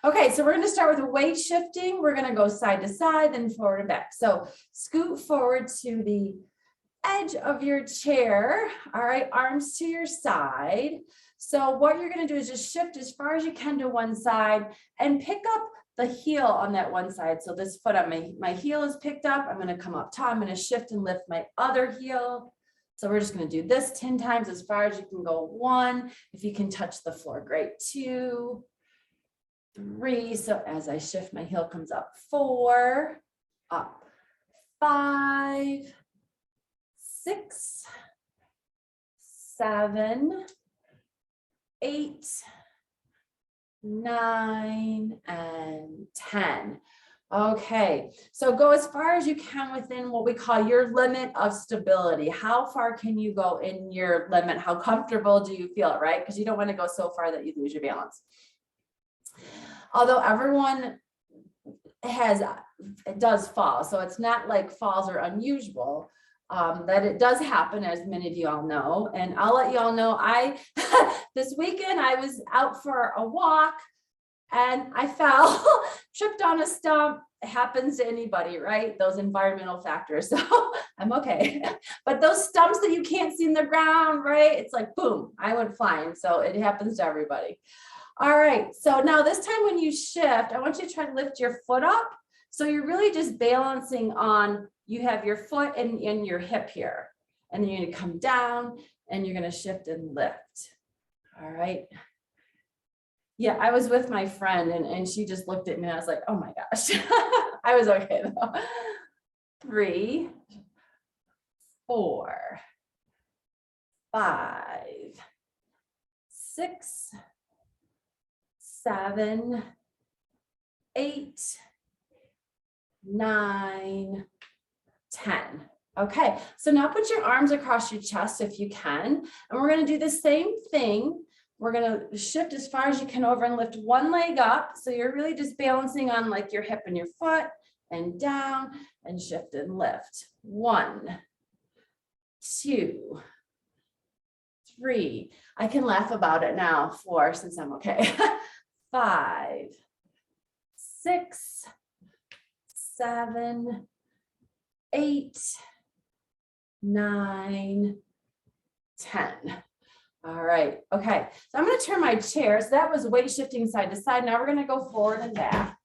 Okay, so we're going to start with weight shifting. We're going to go side to side, then forward and back. So scoot forward to the edge of your chair. All right, arms to your side. So what you're going to do is just shift as far as you can to one side and pick up the heel on that one side. So this foot on my heel is picked up. I'm going to come up top. I'm going to shift and lift my other heel. So we're just going to do this 10 times as far as you can go. 1, if you can touch the floor, great. 2, 3. So as I shift, my heel comes up. 4, up. 5, 6, 7, 8, 9, and 10. Okay, so go as far as you can within what we call your limit of stability. How far can you go in your limit? How comfortable do you feel, right? Because you don't want to go so far that you lose your balance. Although everyone it does fall, so it's not like falls are unusual. That it does happen, as many of you all know. And I'll let you all know, this weekend I was out for a walk and I fell, tripped on a stump. It happens to anybody, right? Those environmental factors. So I'm okay. But those stumps that you can't see in the ground, right? It's like, boom, I went flying. So it happens to everybody. All right. So now this time when you shift, I want you to try to lift your foot up. So you're really just balancing on, you have your foot and your hip here. And then you're going to come down and you're going to shift and lift. All right. Yeah, I was with my friend and she just looked at me and I was like, oh my gosh. I was okay though. 3, 4, 5, 6, 7, 8, 9, 10. Okay, so now put your arms across your chest if you can. And we're going to do the same thing. We're going to shift as far as you can over and lift one leg up. So you're really just balancing on like your hip and your foot and down and shift and lift. 1, 2, 3. I can laugh about it now. 4, since I'm okay. 5, 6, 7, 8, 9, 10. All right. Okay. So I'm going to turn my chair. So that was weight shifting side to side. Now we're going to go forward and back.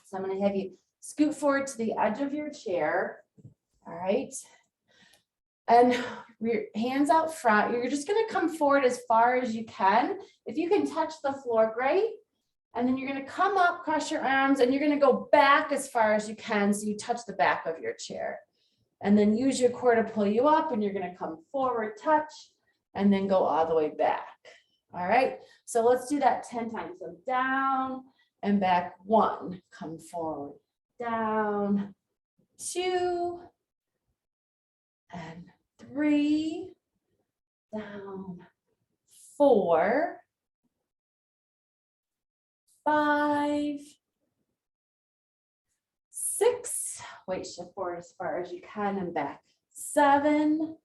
So I'm going to have you scoot forward to the edge of your chair. All right. And your hands out front. You're just going to come forward as far as you can. If you can touch the floor, great. And then you're going to come up, cross your arms, and you're going to go back as far as you can so you touch the back of your chair. And then use your core to pull you up, and you're going to come forward, touch, and then go all the way back. All right, so let's do that 10 times. So down and back. 1, come forward, down, 2, and 3, down, 4, 5, 6, weight shift forward as far as you can and back. 7,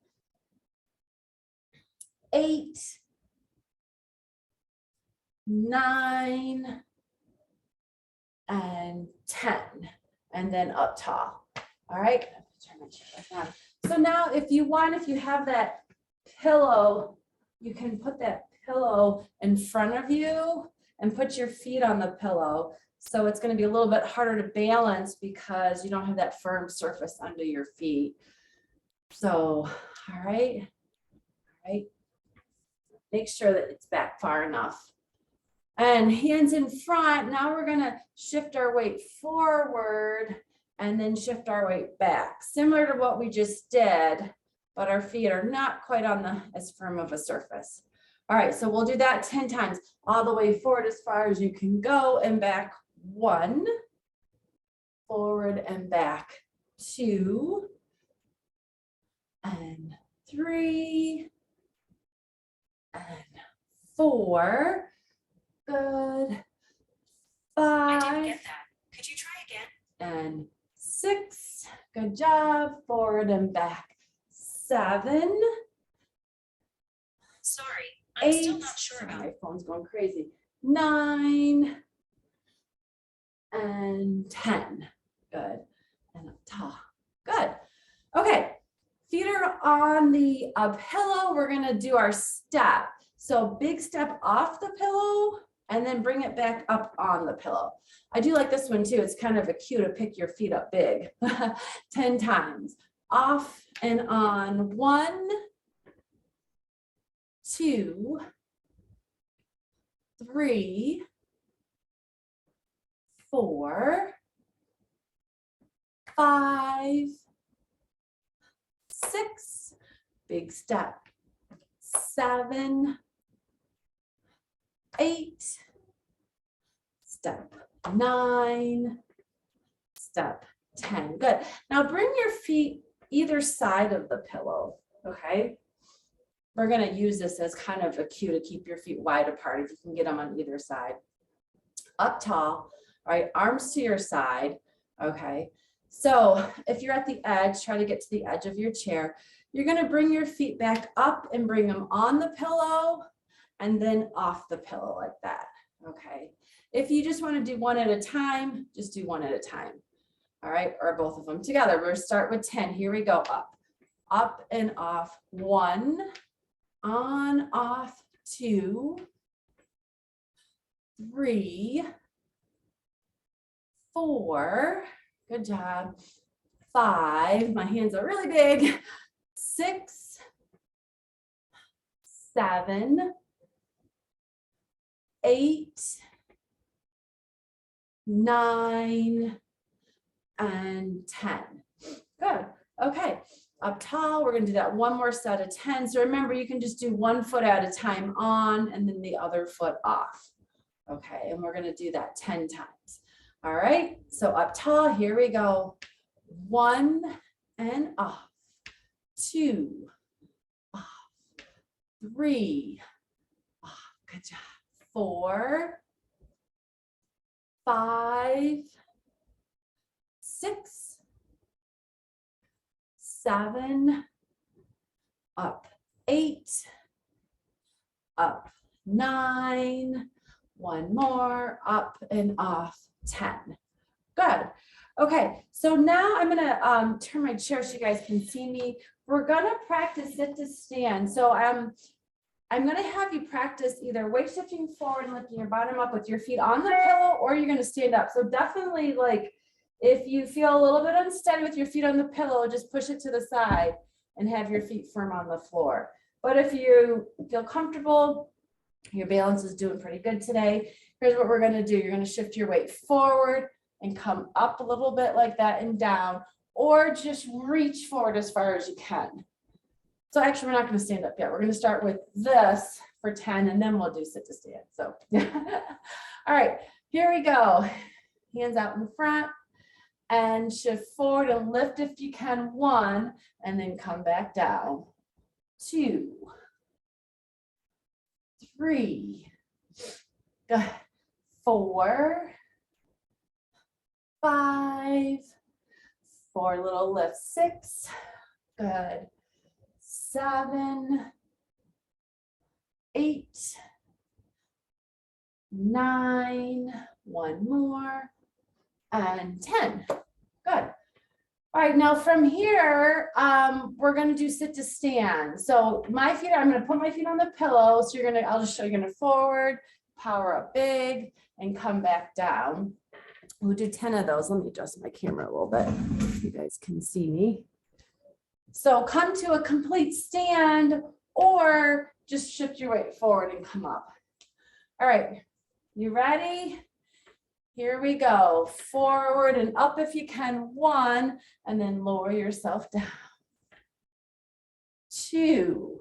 8, 9, and 10, and then up tall. All right. Turn my chair back on. So now if you have that pillow, you can put that pillow in front of you and put your feet on the pillow. So it's going to be a little bit harder to balance because you don't have that firm surface under your feet. So, all right. Make sure that it's back far enough. And hands in front. Now we're going to shift our weight forward and then shift our weight back. Similar to what we just did, but our feet are not quite on as firm of a surface. All right, so we'll do that 10 times, all the way forward as far as you can go and back. 1, forward and back. 2, and 3, and 4. Good. 5. I didn't get that. Could you try again? And 6. Good job. Forward and back. 7. Sorry, I'm 8. still not sure about my phone's going crazy. 9, 10. Good. And up tall. Good. Okay. Feet are on the pillow. We're going to do our step. So big step off the pillow and then bring it back up on the pillow. I do like this one too. It's kind of a cue to pick your feet up big. 10 times. Off and on. 1, 2, 3, 4, 5, 6, big step, 7, 8, step 9, step 10. Good. Now bring your feet either side of the pillow, okay? We're going to use this as kind of a cue to keep your feet wide apart if you can get them on either side. Up tall, all right, arms to your side, okay? So if you're at the edge, try to get to the edge of your chair. You're going to bring your feet back up and bring them on the pillow and then off the pillow like that, okay? If you just want to do one at a time, just do one at a time, all right? Or both of them together. We'll start with 10. Here we go, up and off. 1, on, off, 2, 3, 4, good job, 5, my hands are really big, 6, 7, 8, 9, and 10. Good. Okay. Up tall, we're going to do that one more set of 10. So remember, you can just do one foot at a time on and then the other foot off. Okay. And we're going to do that 10 times. All right. So up tall, here we go. 1 and off. 2, off. 3, off. Good job. 4, 5, 6, 7, up 8, up 9, one more, up and off 10. Good. Okay, so now I'm gonna turn my chair so you guys can see me. We're gonna practice sit to stand. So I'm gonna have you practice either weight shifting forward and lifting your bottom up with your feet on the pillow, or you're gonna stand up. So definitely, like, if you feel a little bit unsteady with your feet on the pillow, just push it to the side and have your feet firm on the floor. But if you feel comfortable, your balance is doing pretty good today, here's what we're gonna do. You're gonna shift your weight forward and come up a little bit like that and down, or just reach forward as far as you can. So actually, we're not gonna stand up yet. We're gonna start with this for 10, and then we'll do sit to stand. So, all right, here we go. Hands out in front. And shift forward and lift if you can. 1, and then come back down. 2, 3, good. 4, 5, 4 little lifts. 6, good. 7, 8, 9, one more, and 10. Good. All right, now from here, we're going to do sit to stand. So my feet, I'm going to put my feet on the pillow. So I'll just show you, going to forward, power up big, and come back down. We'll do 10 of those. Let me adjust my camera a little bit so you guys can see me. So come to a complete stand, or just shift your weight forward and come up. All right, you ready? Here we go. Forward and up if you can. 1, and then lower yourself down. 2,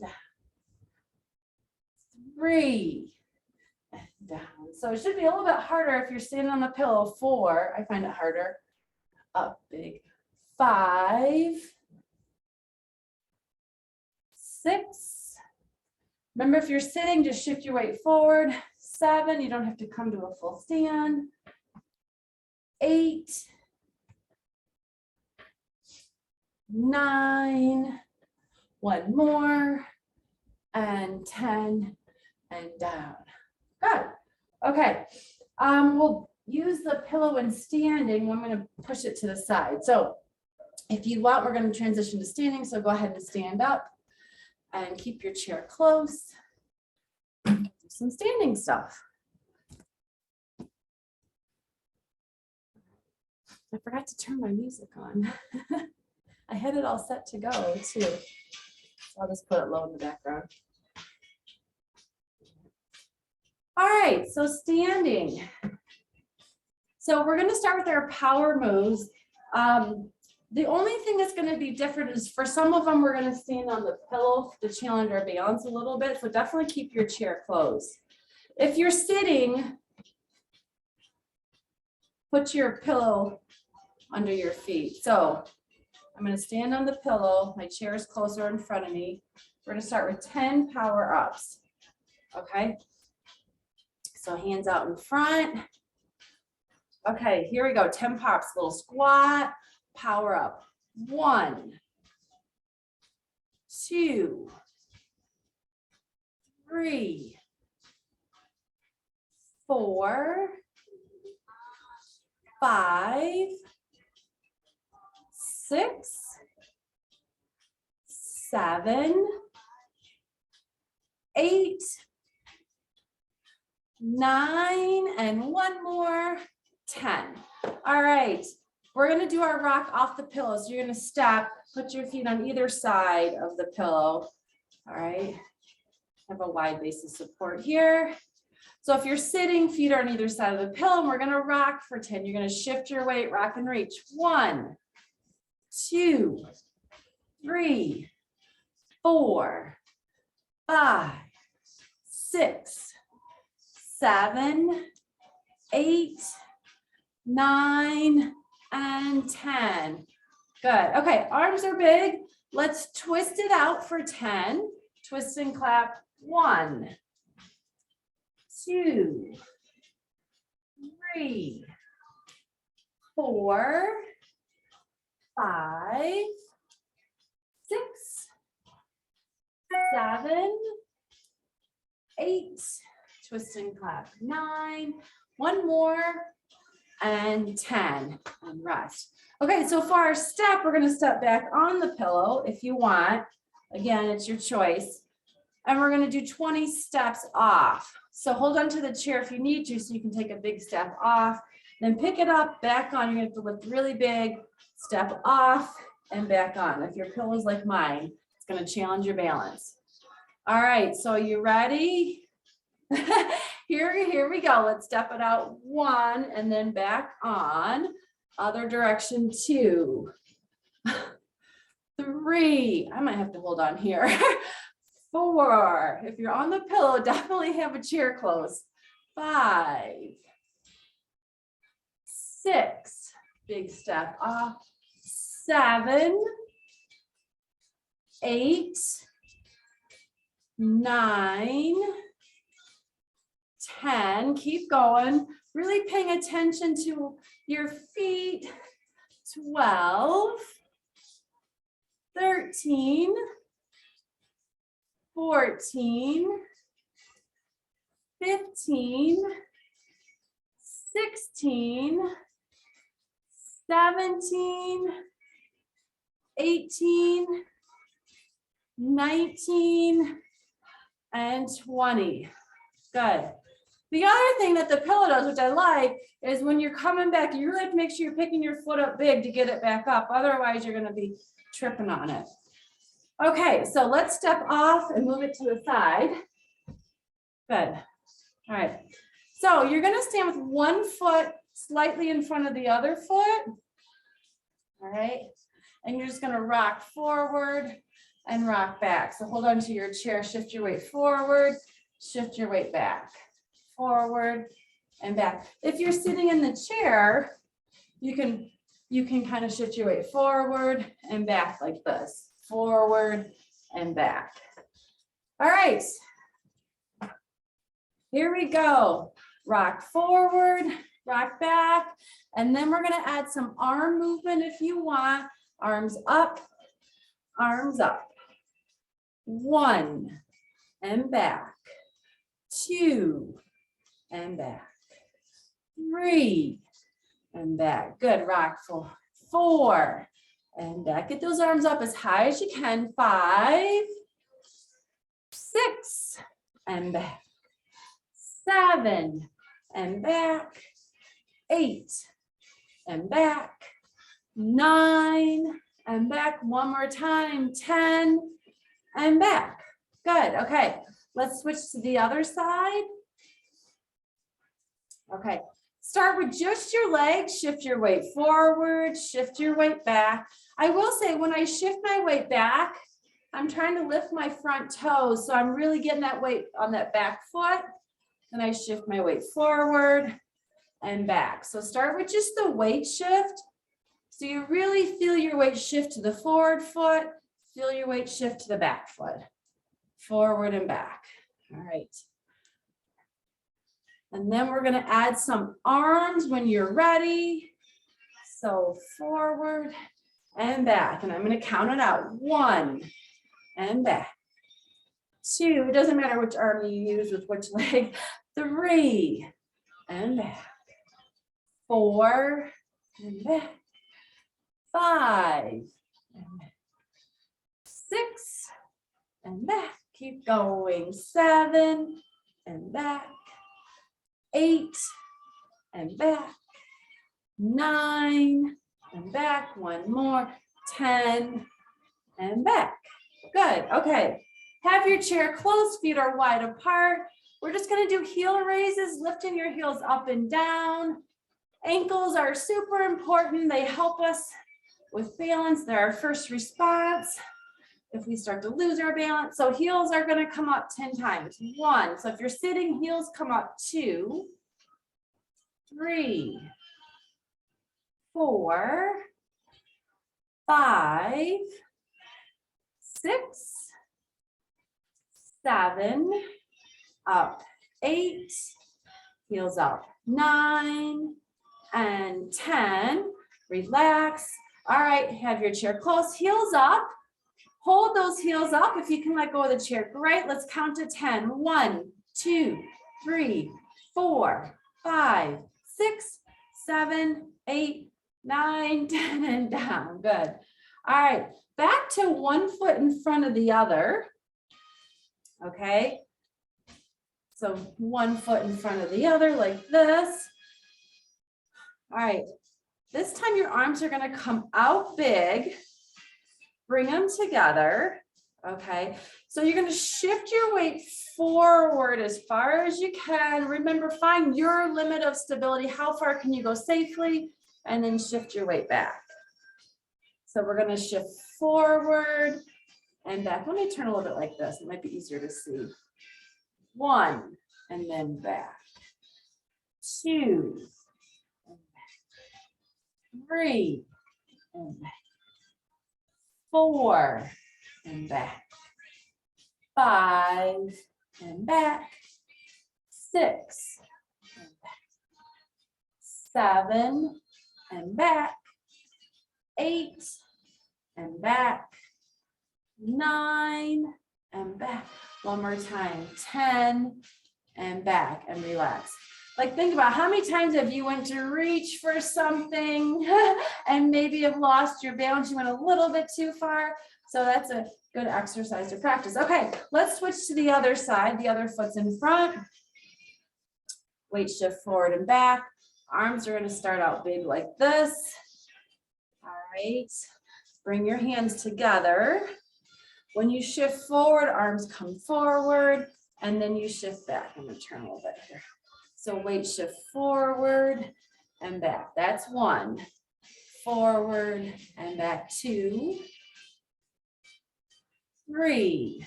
down. 3, and down. So it should be a little bit harder if you're standing on the pillow. 4, I find it harder. Up big. 5, 6. Remember, if you're sitting, just shift your weight forward. 7, you don't have to come to a full stand. 8, 9, one more, and 10, and down. Good. Okay. Well, use the pillow when standing. I'm going to push it to the side. So if you want, we're going to transition to standing. So go ahead and stand up and keep your chair close. Do some standing stuff. I forgot to turn my music on. I had it all set to go too. So I'll just put it low in the background. All right, so standing. So we're going to start with our power moves. The only thing that's going to be different is for some of them, we're going to stand on the pillow to challenge our balance a little bit. So definitely keep your chair closed. If you're sitting, put your pillow under your feet. So I'm going to stand on the pillow. My chair is closer in front of me. We're going to start with 10 power ups. Okay. So hands out in front. Okay, here we go. 10 pops, little squat, power up. 1, 2, 3, 4, 5, 6, 7, 8, 9, and one more, 10. All right, we're gonna do our rock off the pillow. So you're gonna step, put your feet on either side of the pillow. All right, have a wide base of support here. So if you're sitting, feet are on either side of the pillow, and we're gonna rock for 10. You're gonna shift your weight, rock and reach. 1, 2, 3, 4, 5, 6, 7, 8, 9, and 10. Good. Okay, arms are big. Let's twist it out for 10. Twist and clap. 1, 2, 3, 4, 5, 6, 7, 8, twist and clap. 9, one more, and 10, and rest. Okay, so for our step, we're going to step back on the pillow if you want. Again, it's your choice. And we're going to do 20 steps off. So hold on to the chair if you need to, so you can take a big step off. Then pick it up, back on. You're going to have to lift really big, step off, and back on. If your pillow is like mine, it's going to challenge your balance. All right, so you ready? Here we go. Let's step it out. 1, and then back on. Other direction. 2, 3. I might have to hold on here. 4. If you're on the pillow, definitely have a chair close. 5, 6. Big step off. 7, 8, 9, 10, keep going, really paying attention to your feet. 12, 13, 14, 15, 16, 17, 18, 19, and 20. Good. The other thing that the pillow does, which I like, is when you're coming back, you really have to make sure you're picking your foot up big to get it back up. Otherwise, you're going to be tripping on it. Okay, so let's step off and move it to the side. Good. All right. So you're going to stand with one foot slightly in front of the other foot. All right. And you're just going to rock forward and rock back. So hold on to your chair, shift your weight forward, shift your weight back, forward and back. If you're sitting in the chair, you can kind of shift your weight forward and back like this, forward and back. All right, here we go. Rock forward, rock back, and then we're going to add some arm movement if you want. Arms up, arms up. 1 and back, 2 and back, 3, and back. Good, rock for 4, and back. Get those arms up as high as you can. 5, 6, and back. 7, and back. 8, and back. 9, and back. One more time. 10, and back. Good. Okay, let's switch to the other side. Okay, start with just your legs. Shift your weight forward, shift your weight back. I will say when I shift my weight back, I'm trying to lift my front toes. So I'm really getting that weight on that back foot. Then I shift my weight forward and back. So start with just the weight shift. So you really feel your weight shift to the forward foot, feel your weight shift to the back foot, forward and back. All right. And then we're going to add some arms when you're ready. So forward and back. And I'm going to count it out. 1 and back. 2, it doesn't matter which arm you use with which leg. 3 and back. 4 and back. 5 and back. 6 and back. Keep going. 7 and back. 8 and back. 9 and back. One more. 10 and back. Good. Okay. Have your chair closed. Feet are wide apart. We're just going to do heel raises, lifting your heels up and down. Ankles are super important. They help us with balance. They're our first response if we start to lose our balance. So heels are going to come up 10 times. 1. So if you're sitting, heels come up. 2, 3, 4, 5, 6, 7, up. 8, heels up. 9 and 10. Relax. All right, have your chair close. Heels up. Hold those heels up. If you can let go of the chair, great. Let's count to 10. 1, 2, 3, 4, 5, 6, 7, 8, 9, 10, and down. Good. All right, back to one foot in front of the other. Okay. So one foot in front of the other like this. All right. This time your arms are going to come out big. Bring them together. Okay. So you're going to shift your weight forward as far as you can. Remember, find your limit of stability. How far can you go safely? And then shift your weight back. So we're going to shift forward and back. Let me turn a little bit like this. It might be easier to see. 1 and then back. 2 and back. 3 and back. 4 and back. 5 and back. 6 and back. 7 and back. 8 and back. 9 and back. One more time. 10 and back, and relax. Like, think about how many times have you went to reach for something and maybe have lost your balance. You went a little bit too far. So that's a good exercise to practice. Okay, let's switch to the other side. The other foot's in front. Weight shift forward and back. Arms are going to start out big like this. All right. Bring your hands together. When you shift forward, arms come forward, and then you shift back. I'm going to turn a little bit here. So weight shift forward and back. That's 1. Forward and back. 2, 3,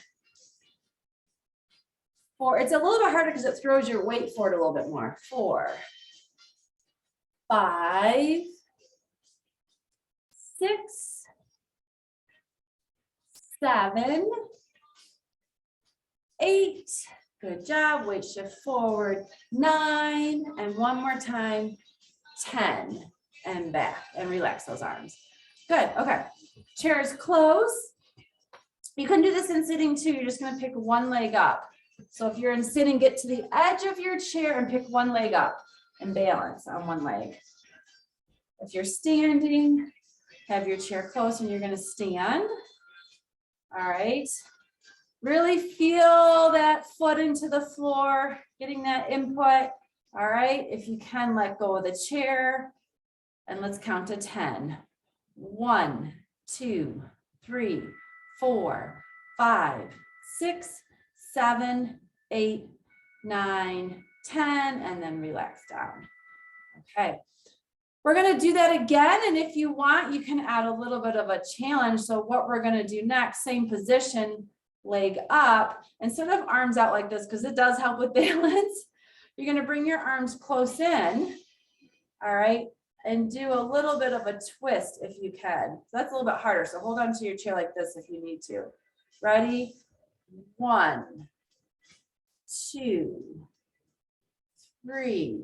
4. It's a little bit harder because it throws your weight forward a little bit more. 4, 5, 6, 7, 8. Good job. Weight shift forward. 9, and one more time. 10 and back, and relax those arms. Good. Okay. Chairs close. You can do this in sitting too. You're just going to pick one leg up. So if you're in sitting, get to the edge of your chair and pick one leg up. and balance on one leg. If you're standing, have your chair close and you're going to stand. All right. Really feel that foot into the floor, getting that input. All right. If you can, let go of the chair and let's count to 10. 1, 2, 3, 4, 5, 6, 7, 8, 9, 10, and then relax down. Okay. We're going to do that again. And if you want, you can add a little bit of a challenge. So what we're going to do next, same position, leg up, instead of arms out like this, because it does help with balance, you're going to bring your arms close in. All right. And do a little bit of a twist if you can. So that's a little bit harder. So hold on to your chair like this if you need to. Ready? 1, 2, 3,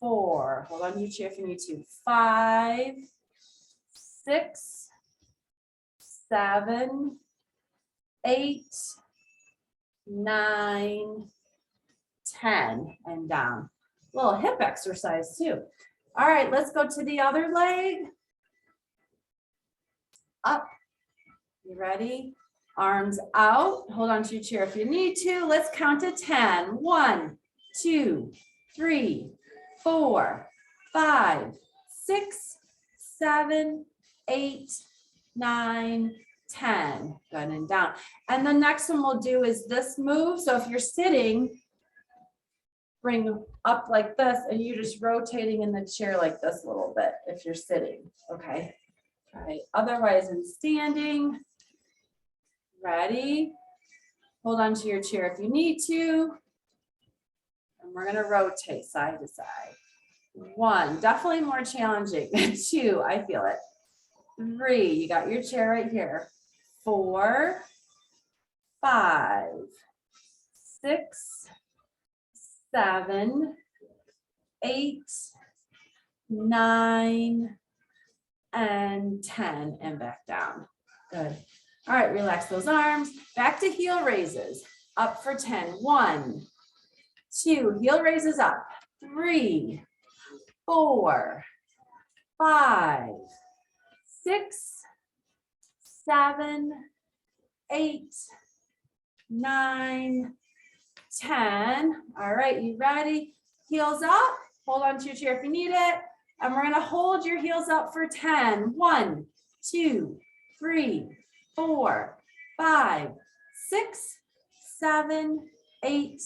4. Hold on to your chair if you need to. 5, 6, 7, 8, 9, 10, and down. A little hip exercise too. All right, let's go to the other leg. Up. You ready? Arms out. Hold on to your chair if you need to. Let's count to 10. 1, 2, 3, 4, 5, 6, 7, 8, 9, 10. Good, and down. And the next one we'll do is this move. So if you're sitting, bring up like this, and you're just rotating in the chair like this a little bit if you're sitting. Okay. All right. Otherwise, in standing. Ready? Hold on to your chair if you need to. And we're going to rotate side to side. 1, definitely more challenging. 2, I feel it. 3, you got your chair right here. 4, 5, 6, 7, 8, 9, and 10, and back down. Good. All right, relax those arms. Back to heel raises. Up for 10. 1, 2, heel raises up. 3, 4, 5, 6, 7, 8, 9, 10. All right, you ready? Heels up. Hold on to your chair if you need it. And we're going to hold your heels up for 10. 1, 2, 3, 4, 5, 6, 7, 8,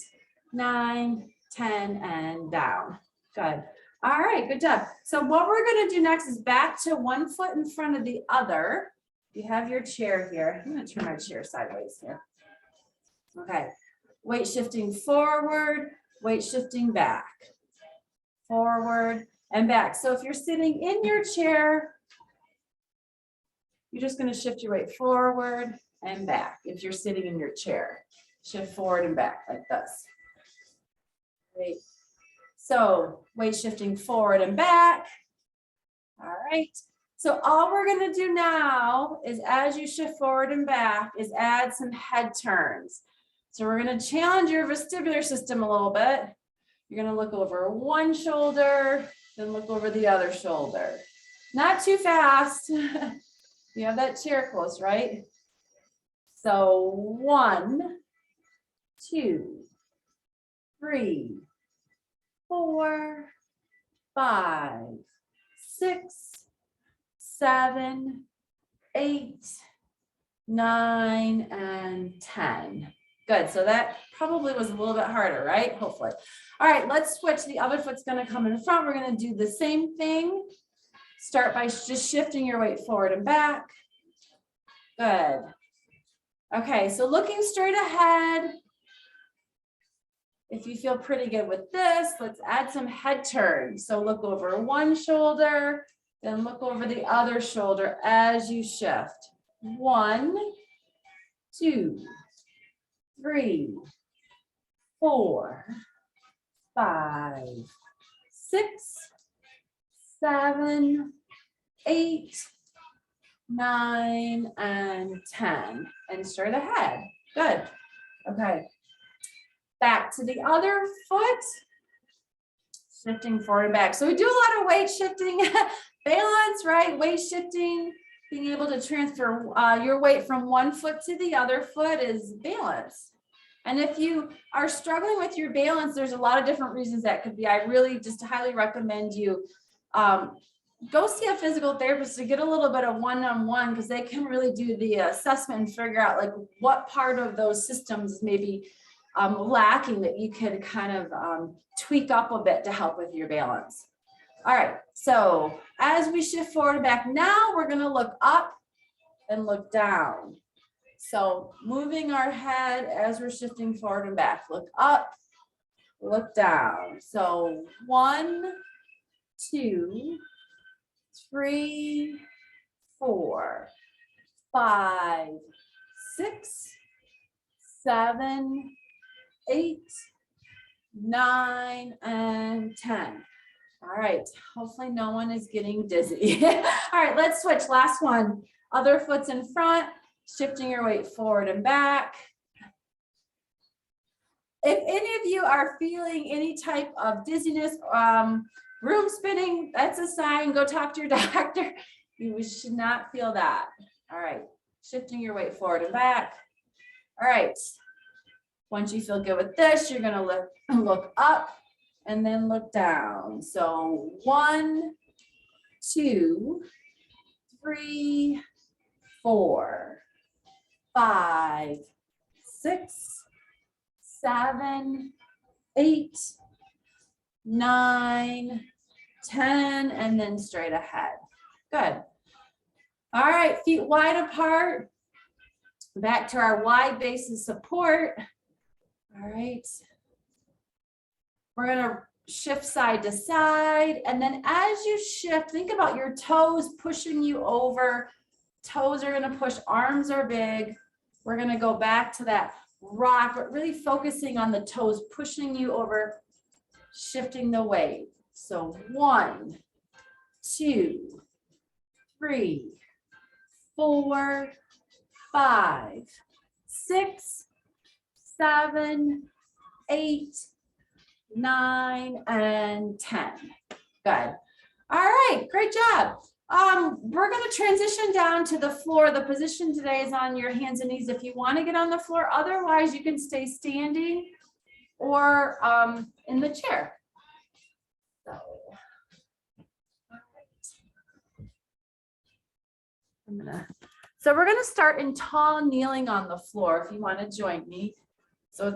9, 10, and down. Good. All right, good job. So what we're going to do next is back to one foot in front of the other. You have your chair here. I'm going to turn my chair sideways here. Okay. Weight shifting forward, weight shifting back. Forward and back. So if you're sitting in your chair, you're just going to shift your weight forward and back. If you're sitting in your chair, shift forward and back like this. Great. So weight shifting forward and back. All right. So all we're going to do now is, as you shift forward and back, is add some head turns. So we're going to challenge your vestibular system a little bit. You're going to look over one shoulder, then look over the other shoulder. Not too fast. You have that chair close, right? So 1, 2, 3, 4, 5, 6, 7, 8, 9, and 10. Good. So that probably was a little bit harder, right? Hopefully. All right, let's switch. The other foot's going to come in front. We're going to do the same thing. Start by just shifting your weight forward and back. Good. Okay, so looking straight ahead. If you feel pretty good with this, let's add some head turns. So look over one shoulder, then look over the other shoulder as you shift. 1, 2, 3, 4, 5, 6, 7, 8, 9, and 10. And straight ahead. Good. Okay. Back to the other foot. Shifting forward and back. So we do a lot of weight shifting, balance, right? Weight shifting, being able to transfer your weight from one foot to the other foot is balance. And if you are struggling with your balance, there's a lot of different reasons that could be. I really just highly recommend you go see a physical therapist to get a little bit of one-on-one, because they can really do the assessment and figure out like what part of those systems is maybe lacking that you can kind of tweak up a bit to help with your balance. All right, so as we shift forward and back, now we're going to look up and look down. So moving our head as we're shifting forward and back, look up, look down. So 1, 2, 3, 4, 5, 6, 7, 8, 9, and 10. All right, hopefully no one is getting dizzy. All right, let's switch. Last one. Other foot's in front, shifting your weight forward and back. If any of you are feeling any type of dizziness, room spinning, that's a sign. Go talk to your doctor. You should not feel that. All right, shifting your weight forward and back. All right, once you feel good with this, you're gonna look up and then look down. So 1, 2, 3, 4, 5, 6, 7, 8, 9, 10, and then straight ahead. Good. All right, feet wide apart. Back to our wide base of support. All right. We're gonna shift side to side. And then as you shift, think about your toes pushing you over. Toes are gonna push, arms are big. We're gonna go back to that rock, but really focusing on the toes pushing you over, shifting the weight. So 1, 2, 3, 4, 5, 6, 7, 8, 9, and 10. Good. All right, great job. We're going to transition down to the floor. The position today is on your hands and knees if you want to get on the floor. Otherwise, you can stay standing or in the chair. So we're going to start in tall kneeling on the floor if you want to join me. So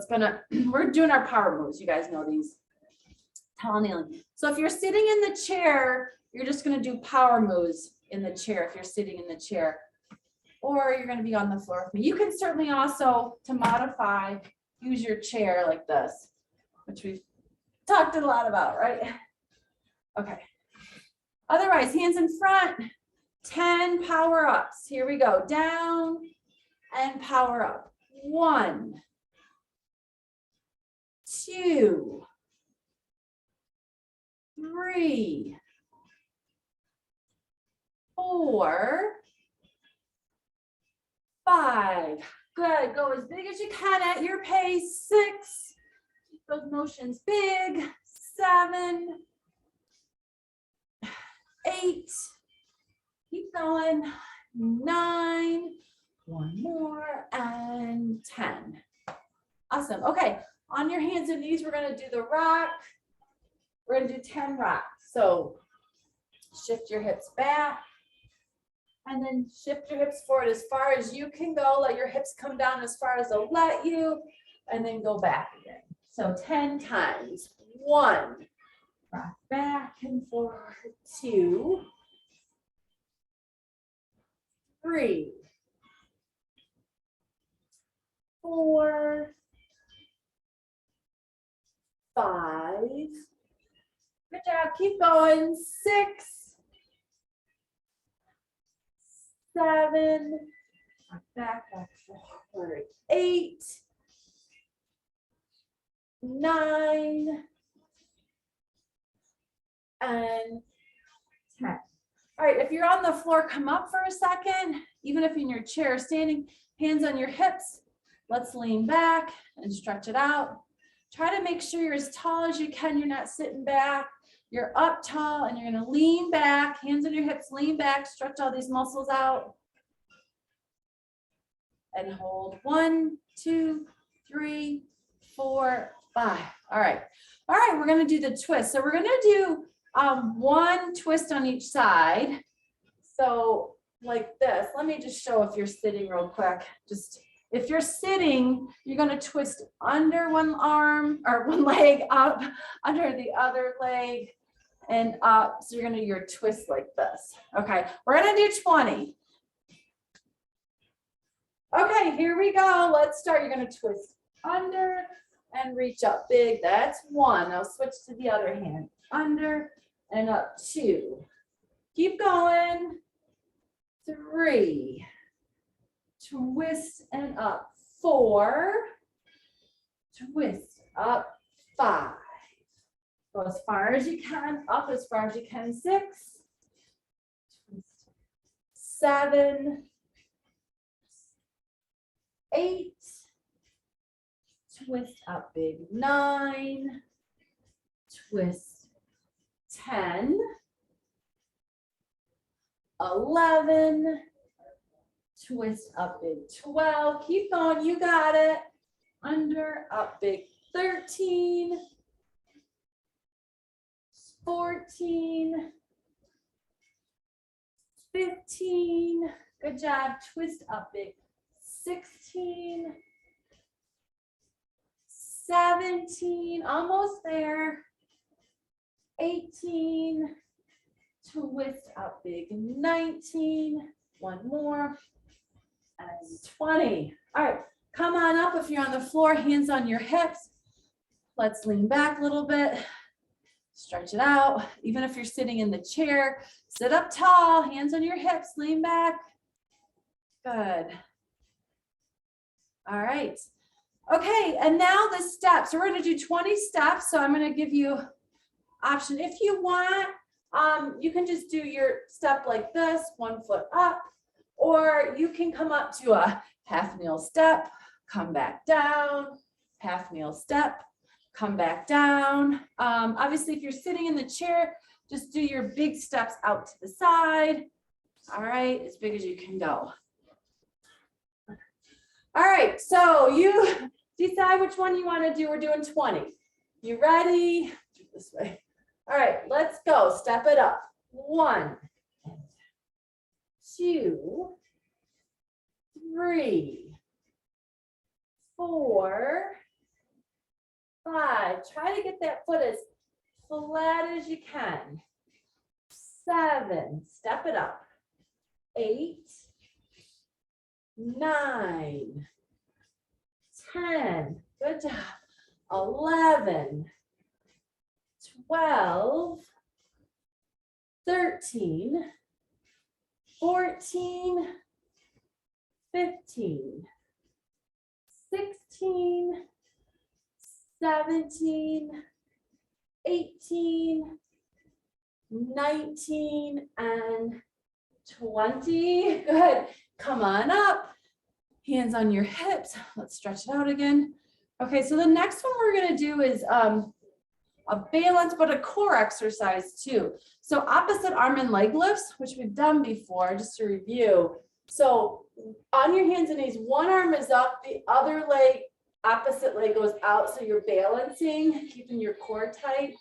we're doing our power moves. You guys know these. Tall kneeling. So if you're sitting in the chair, you're just going to do power moves in the chair if you're sitting in the chair, or you're going to be on the floor with me. You can certainly also, to modify, use your chair like this, which we've talked a lot about, right? Okay. Otherwise, hands in front, 10 power ups. Here we go. Down and power up. 1, 2, 3, 4, 5. Good. Go as big as you can at your pace. 6. Keep those motions big. 7, 8. Keep going. 9. One more, and 10. Awesome. Okay. On your hands and knees, we're going to do the rock. We're going to do 10 rocks. So shift your hips back and then shift your hips forward as far as you can go. Let your hips come down as far as they'll let you, and then go back again. So 10 times. 1, rock back and forward. 2, 3, 4, 5. Good job. Keep going. 6, 7. Back forward. 8, 9, and 10. All right. If you're on the floor, come up for a second. Even if you're in your chair, standing, hands on your hips. Let's lean back and stretch it out. Try to make sure you're as tall as you can. You're not sitting back. You're up tall and you're gonna lean back, hands on your hips, lean back, stretch all these muscles out. And hold 1, 2, 3, 4, 5. All right. All right, we're gonna do the twist. So we're gonna do one twist on each side. So like this, let me just show if you're sitting real quick. Just if you're sitting, you're gonna twist under one arm or one leg up, under the other leg and up. So you're gonna do your twist like this. Okay, we're gonna do 20. Okay, here we go. Let's start. You're gonna twist under and reach up big. That's 1. Now switch to the other hand. Under and up 2. Keep going. 3. Twist and up 4. Twist up 5. Go as far as you can, up as far as you can. 6. Twist. 7. 8. Twist up big. 9. Twist. 10. 11. Twist up big. 12. Keep going. You got it. Under, up big. 13. 14. 15. Good job. Twist up big. 16. 17. Almost there. 18. Twist up big. 19. 1 more. And 20. All right. Come on up if you're on the floor, hands on your hips. Let's lean back a little bit. Stretch it out. Even if you're sitting in the chair, sit up tall, hands on your hips, lean back. Good. All right. Okay, and now the steps. So we're going to do 20 steps. So I'm going to give you option. If you want, you can just do your step like this, 1 foot up, or you can come up to a half kneel step, come back down, half kneel step, come back down. Obviously, if you're sitting in the chair, just do your big steps out to the side. All right, as big as you can go. All right, so you decide which one you want to do. We're doing 20. You ready? Do it this way. All right, let's go. Step it up. 1, 2, 3, 4, 5. Try to get that foot as flat as you can. 7. Step it up. 8, 9, 10. Good job. 11, 12, 13, 14, 15, 16, 17, 18, 19, and 20. Good. Come on up. Hands on your hips. Let's stretch it out again. Okay, so the next one we're going to do is a balance, but a core exercise too. So opposite arm and leg lifts, which we've done before, just to review. So on your hands and knees, one arm is up, the other leg, opposite leg goes out. So you're balancing, keeping your core tight.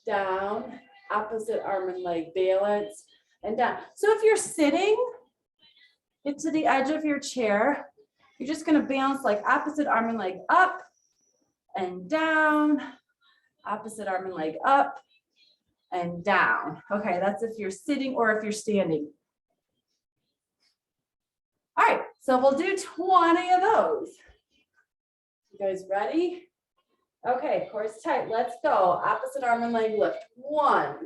Down, opposite arm and leg, balance, and down. So if you're sitting, get to the edge of your chair. You're just going to balance like opposite arm and leg up and down, opposite arm and leg up and down. Okay, that's if you're sitting or if you're standing. All right, so we'll do 20 of those. You guys ready? Okay, core's tight. Let's go. Opposite arm and leg lift. 1.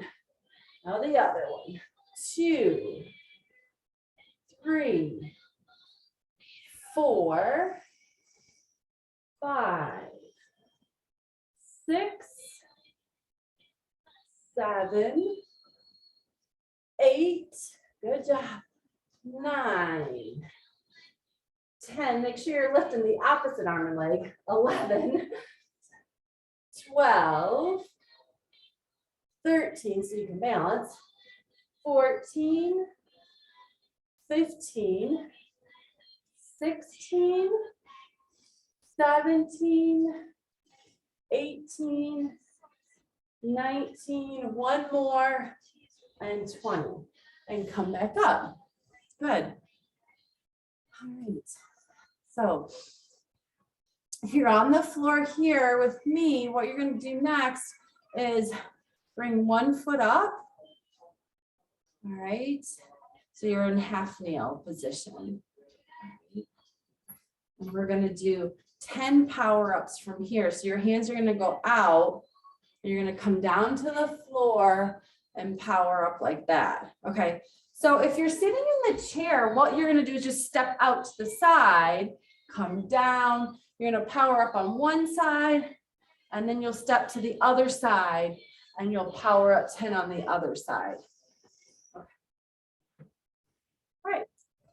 Now the other one. 2, 3, 4, 5, 6, 7, 8. Good job. 9, 10. Make sure you're lifting the opposite arm and leg. 11, 12, 13, so you can balance, 14, 15, 16, 17, 18, 19, one more, and 20, and come back up. Good. All right. So if you're on the floor here with me, what you're going to do next is bring one foot up. All right. So you're in half nail position. And we're going to do 10 power ups from here. So your hands are going to go out. You're going to come down to the floor and power up like that. Okay. So if you're sitting in the chair, what you're going to do is just step out to the side, come down. You're going to power up on one side, and then you'll step to the other side, and you'll power up 10 on the other side. Okay. All right.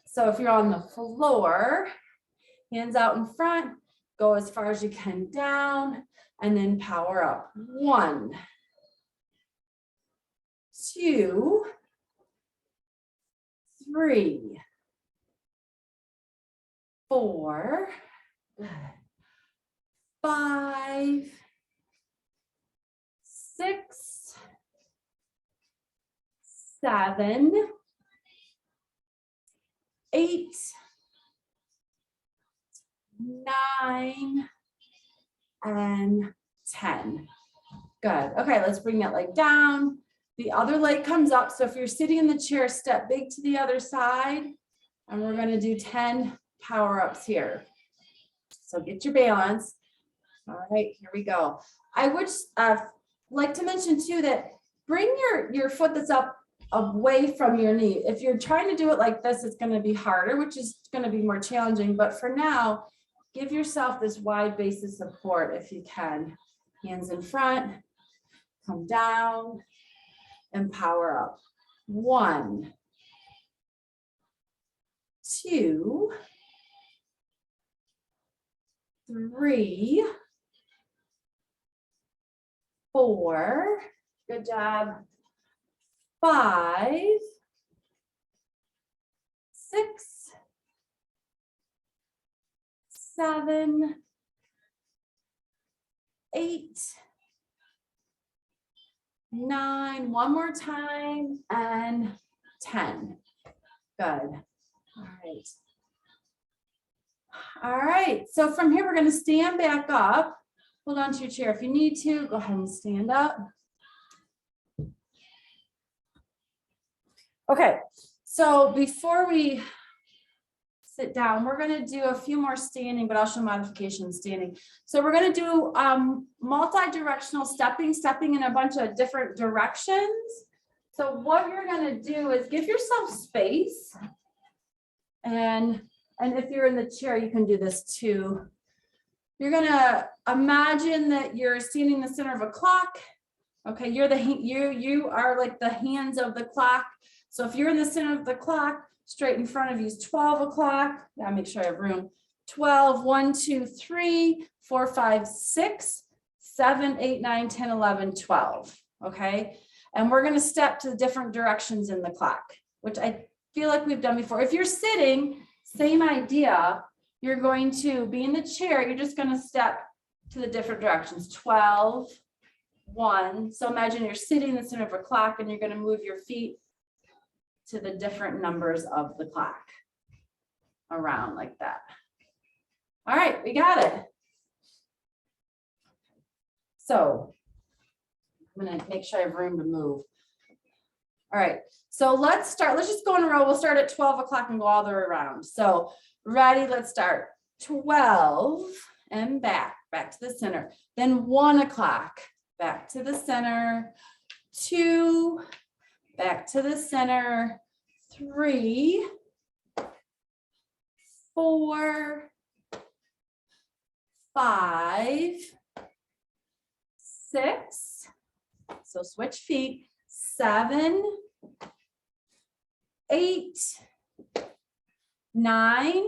So if you're on the floor, hands out in front, go as far as you can down, and then power up. 1, 2, 3, 4, 5, 6, 7, 8, 9, and 10. Good. Okay, let's bring that leg down. The other leg comes up. So if you're sitting in the chair, step big to the other side. And we're going to do 10 power ups here. So get your balance. All right, here we go. I would like to mention too that bring your foot that's up away from your knee. If you're trying to do it like this, it's going to be harder, which is going to be more challenging. But for now, give yourself this wide base of support if you can. Hands in front, come down, and power up. 1, 2, 3, 4, good job, 5, 6, 7, 8, 9, one more time, and 10. Good. All right. All right. So from here, we're going to stand back up. Hold on to your chair if you need to. Go ahead and stand up. Okay. So before we sit down, we're going to do a few more standing, but I'll show modifications standing. So we're going to do multi-directional stepping in a bunch of different directions. So what you're going to do is give yourself space. And if you're in the chair, you can do this too. You're going to imagine that you're standing in the center of a clock. Okay, you are like the hands of the clock. So if you're in the center of the clock, straight in front of you is 12 o'clock. Yeah, make sure I have room. 12, 1, 2, 3, 4, 5, 6, 7, 8, 9, 10, 11, 12. Okay. And we're going to step to the different directions in the clock, which I feel like we've done before. If you're sitting, same idea. You're going to be in the chair. You're just going to step to the different directions. 12, 1. So imagine you're sitting in the center of a clock and you're going to move your feet to the different numbers of the clock around like that. All right, we got it. So I'm going to make sure I have room to move. All right, so let's start. Let's just go in a row. We'll start at 12 o'clock and go all the way around. So ready, let's start. 12 and back to the center. Then 1 o'clock, back to the center. 2, back to the center. 3, 4, 5, 6. So switch feet. 7, 8, 9,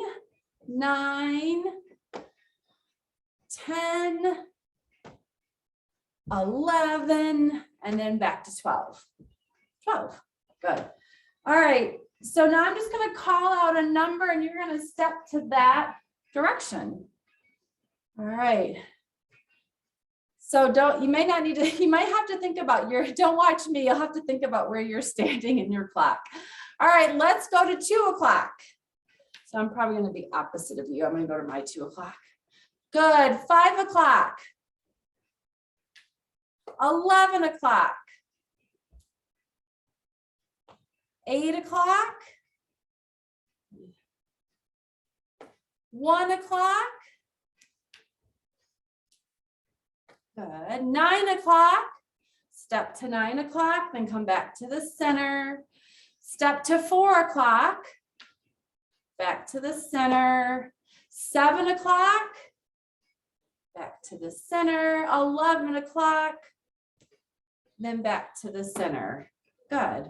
10, 11, and then back to 12. 12, good. All right, so now I'm just gonna call out a number and you're gonna step to that direction. All right. So you may not need to, you might have to think about don't watch me, you'll have to think about where you're standing in your clock. All right, let's go to 2 o'clock. So I'm probably gonna be opposite of you. I'm gonna go to my 2 o'clock. Good, 5 o'clock. 11 o'clock. 8 o'clock. 1 o'clock. Good. 9 o'clock. Step to 9 o'clock, then come back to the center. Step to 4 o'clock. Back to the center. 7 o'clock. Back to the center. 11 o'clock. Then back to the center. Good.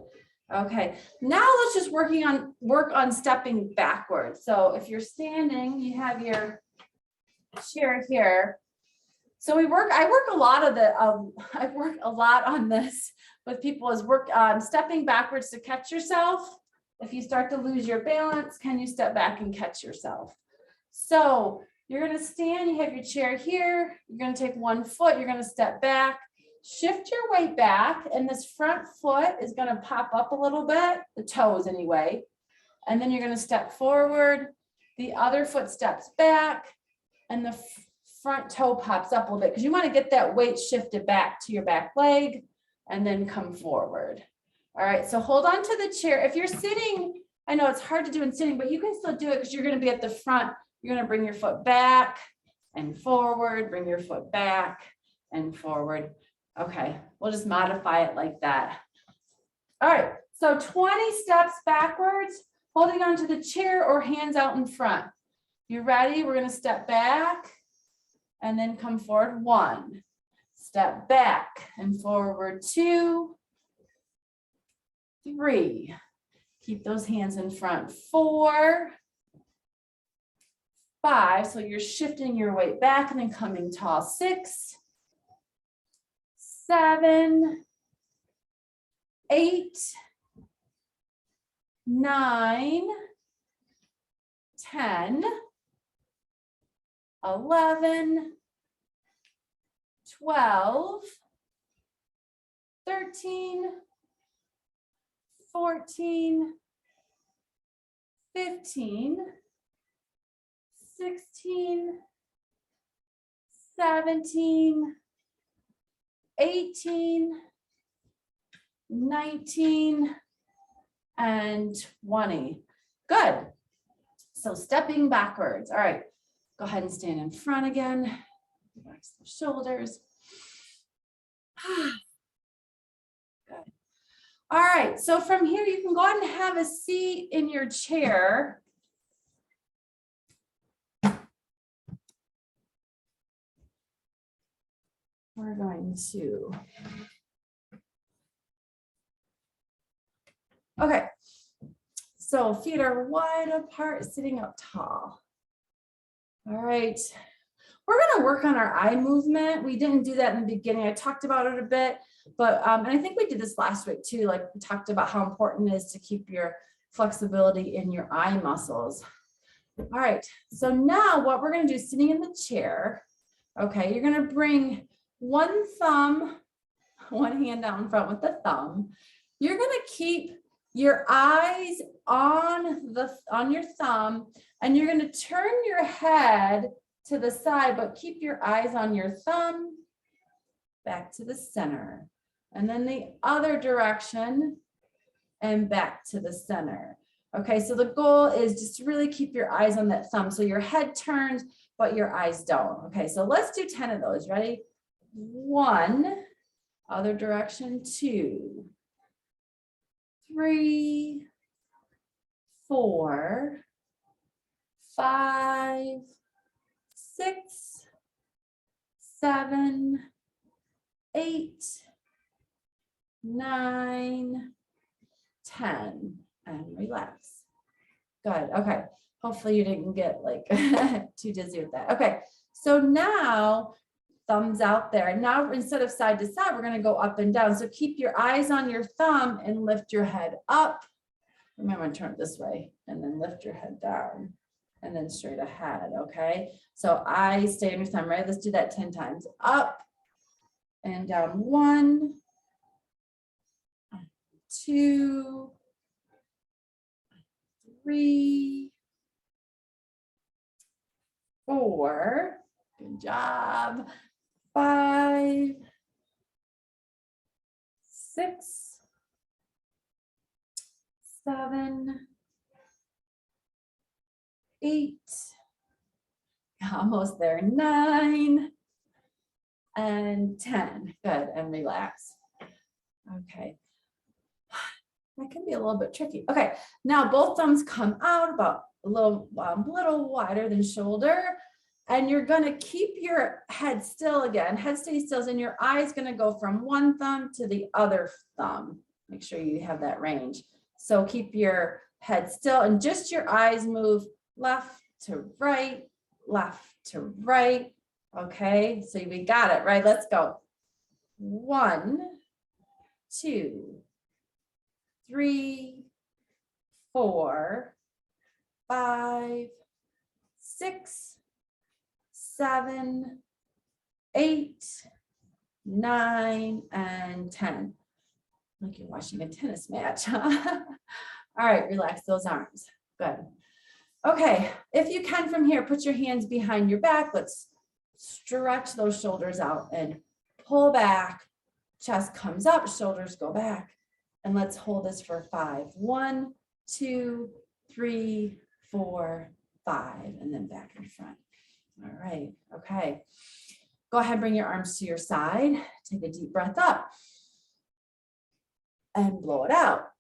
Okay, now let's just work on stepping backwards. So if you're standing, you have your chair here. So I work a lot on this with people is work on stepping backwards to catch yourself. If you start to lose your balance, can you step back and catch yourself? So you're gonna stand, you have your chair here, you're gonna take 1 foot, you're gonna step back. Shift your weight back, and this front foot is going to pop up a little bit, the toes anyway. And then you're going to step forward. The other foot steps back, and the front toe pops up a little bit because you want to get that weight shifted back to your back leg and then come forward. All right, so hold on to the chair. If you're sitting, I know it's hard to do in sitting, but you can still do it because you're going to be at the front. You're going to bring your foot back and forward, bring your foot back and forward. Okay, we'll just modify it like that. All right, so 20 steps backwards, holding onto the chair or hands out in front. You ready? We're gonna step back and then come forward. 1, step back and forward. 2, 3, keep those hands in front. 4, 5, so you're shifting your weight back and then coming tall. 6, 7, 8, 9, 10, 11, 12, 13, 14, 15, 16, 17, 18, 19, and 20. Good. So stepping backwards. All right, go ahead and stand in front again. Relax the shoulders. Good. All right, so from here, you can go ahead and have a seat in your chair. We're going to, okay, so feet are wide apart, sitting up tall. All right, we're gonna work on our eye movement. We didn't do that in the beginning. I talked about it a bit, but, and I think we did this last week too, like we talked about how important it is to keep your flexibility in your eye muscles. All right, so now what we're gonna do is sitting in the chair, okay, you're gonna bring one thumb, one hand out in front with the thumb. You're going to keep your eyes on your thumb, and you're going to turn your head to the side, but keep your eyes on your thumb back to the center, and then the other direction and back to the center. Okay, so the goal is just to really keep your eyes on that thumb. So your head turns, but your eyes don't. Okay, so let's do 10 of those. Ready? 1, other direction. 2, 3, 4, 5, 6, 7, 8, 9, 10, and relax. Good. Okay. Hopefully you didn't get like too dizzy with that. Okay. So now thumbs out there. And now instead of side to side, we're going to go up and down. So keep your eyes on your thumb and lift your head up. Remember, turn it this way and then lift your head down and then straight ahead. Okay. So I stay on your thumb, right? Let's do that 10 times. Up and down. 1, 2, 3, 4. Good job. 5, 6, 7, 8. Almost there. 9 and 10. Good. And relax. Okay. That can be a little bit tricky. Okay. Now both thumbs come out about a little wider than shoulder. And you're going to keep your head still again. Head stay still, and your eye is going to go from one thumb to the other thumb. Make sure you have that range. So keep your head still and just your eyes move left to right, left to right. Okay, so we got it, right? Let's go. 1, 2, 3, 4, 5, 6, 7, 8, 9, and 10. Like you're watching a tennis match, huh? All right, relax those arms. Good. Okay, if you can from here, put your hands behind your back. Let's stretch those shoulders out and pull back. Chest comes up, shoulders go back. And let's hold this for 5. 1, 2, 3, 4, 5, and then back in front. All right, okay. Go ahead, bring your arms to your side. Take a deep breath up and blow it out.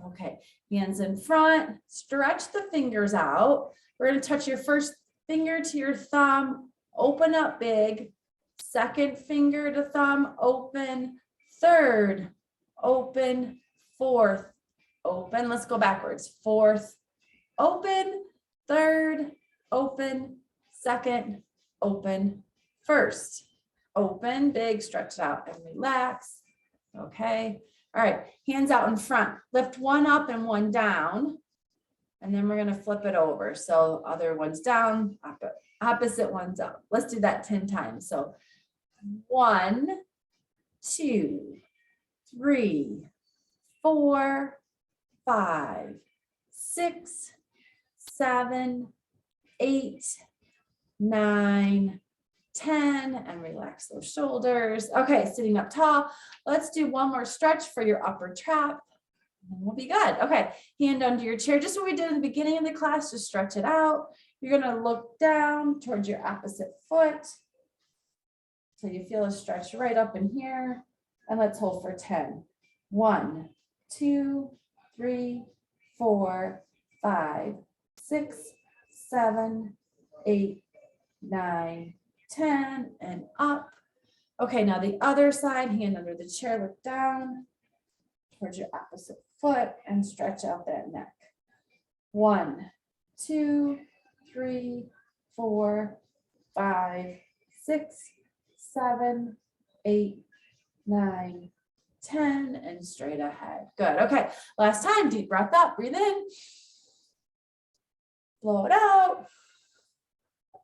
Okay, hands in front, stretch the fingers out. We're going to touch your first finger to your thumb, open up big. Second finger to thumb, open. Third, open. Fourth, open. Let's go backwards. Fourth, open. Third, open. Second, open. First, open, big, stretch it out and relax. Okay. All right. Hands out in front. Lift one up and one down. And then we're going to flip it over. So other one's down, opposite one's up. Let's do that 10 times. So 1, 2, 3, 4, 5, 6, 7, 8, 9, 10, and relax those shoulders. Okay, sitting up tall. Let's do one more stretch for your upper trap. And we'll be good. Okay, hand under your chair. Just what we did in the beginning of the class, just stretch it out. You're going to look down towards your opposite foot. So you feel a stretch right up in here. And let's hold for 10. 1, 2, 3, 4, 5, 6, 7, 8, 9, 10, and up. Okay, now the other side, hand under the chair, look down towards your opposite foot and stretch out that neck. 1, 2, 3, 4, 5, 6, 7, 8, 9, 10, and straight ahead. Good. Okay, last time, deep breath up, breathe in, blow it out,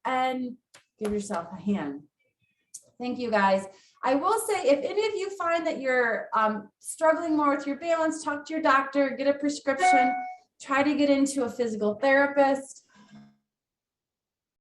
and give yourself a hand. Thank you, guys. I will say, if any of you find that you're struggling more with your balance, talk to your doctor, get a prescription, try to get into a physical therapist.